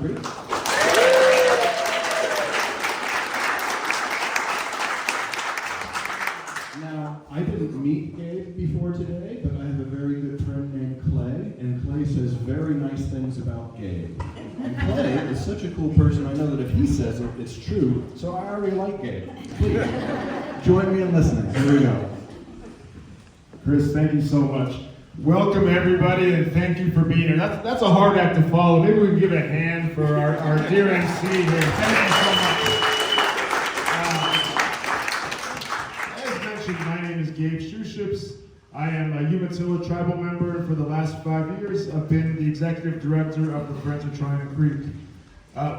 Creek. Now, I didn't meet Gabe before today, but I have a very good friend named Clay, and Clay says very nice things about Gabe. And Clay is such a cool person, I know that if he says it, it's true, so I already like Gabe. Please, join me in listening. Here we go. Chris, thank you so much. Welcome everybody, and thank you for being here. That's a hard act to follow. Maybe we can give a hand for our dear MC here. Thank you so much. As mentioned, my name is Gabe Sheoships. I am a Umatilla tribal member, and for the last 5 years, I've been the executive director of the Friends of Tryon Creek.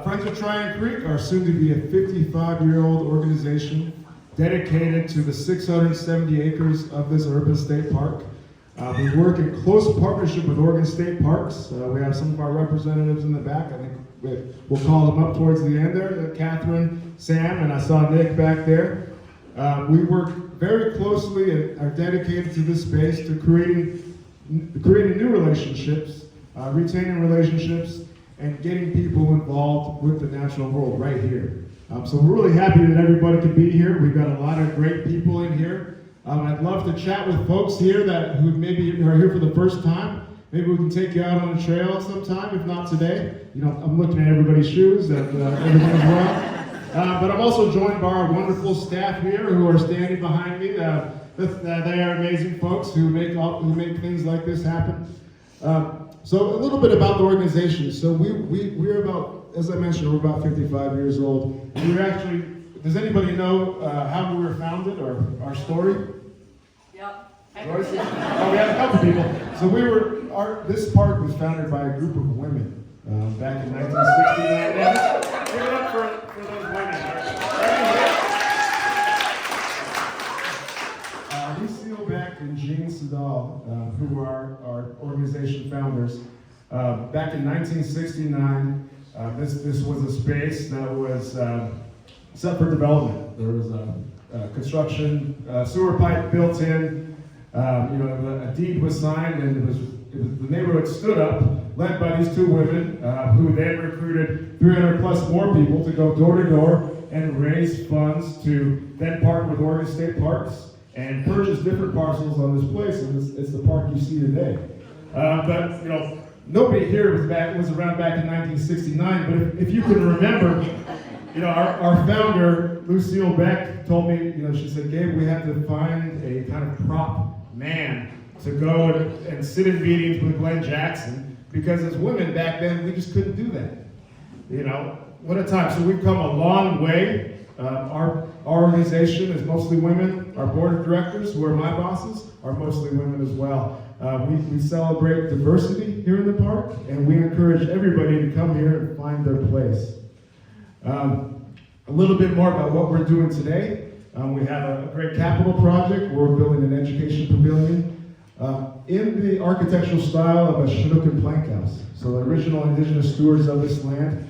Friends of Tryon Creek are soon to be a 55-year-old organization dedicated to the 670 acres of this urban state park. We work in close partnership with Oregon State Parks. We have some of our representatives in the back. I think we'll call them up towards the end there. Catherine, Sam, and I saw Nick back there. We work very closely and are dedicated to this space to creating new relationships, retaining relationships, and getting people involved with the natural world right here. So we're really happy that everybody could be here. We've got a lot of great people in here. I'd love to chat with folks here who maybe are here for the first time. Maybe we can take you out on a trail sometime, if not today. You know, I'm looking at everybody's shoes and everything as well. But I'm also joined by our wonderful staff here who are standing behind me. They are amazing folks who make things like this happen. So a little bit about the organization. So we're about, as I mentioned, we're about 55 years old. We're actually, does anybody know how we were founded or our story? Yep. Joyce? Oh, we have a couple people. So this park was founded by a group of women back in 1969. Yeah, give it up for those women. Lucille Beck and Jean Sedal, who were our organization founders, back in 1969, this was a space that was set for development. There was a construction sewer pipe built in. A deed was signed, and the neighborhood stood up, led by these two women, who then recruited 300 plus more people to go door to door and raise funds to then partner with Oregon State Parks and purchase different parcels on this place, and it's the park you see today. But nobody here was around back in 1969. But if you can remember, our founder Lucille Beck told me, she said, Gabe, we had to find a kind of prop man to go and sit in meetings with Glenn Jackson, because as women back then we just couldn't do that. What a time. So we've come a long way. Our organization is mostly women. Our board of directors, who are my bosses, are mostly women as well. We celebrate diversity here in the park, and we encourage everybody to come here and find their place. A little bit more about what we're doing today. We have a great capital project. We're building an education pavilion in the architectural style of a Chinook and plank house. So the original indigenous stewards of this land,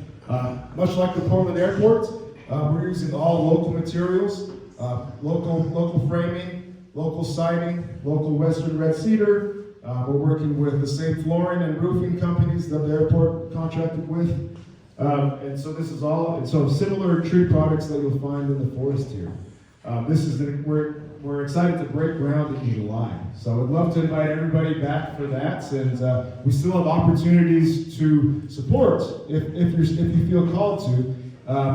much like the Portland Airport, we're using all local materials, local framing, local siding, local Western red cedar. We're working with the same flooring and roofing companies that the airport contracted with. And so this is all, so similar tree products that you'll find in the forest here. We're excited to break ground in July. So I'd love to invite everybody back for that. And we still have opportunities to support if you feel called to.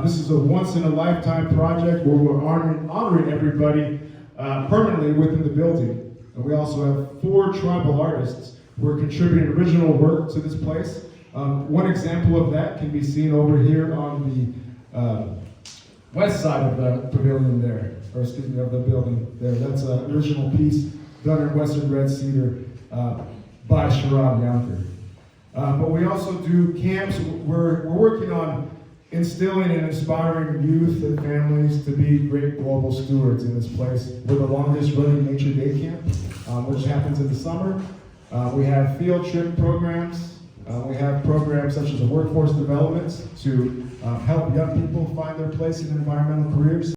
This is a once-in-a-lifetime project where we're honoring everybody permanently within the building. And we also have 4 tribal artists who are contributing original work to this place. One example of that can be seen over here on the west side of the pavilion there, or excuse me, of the building there. That's an original piece done in Western red cedar by Sherrod Younker. But we also do camps. We're working on instilling and inspiring youth and families to be great global stewards in this place. We're the longest running nature day camp, which happens in the summer. We have field trip programs. We have programs such as a workforce development to help young people find their place in environmental careers.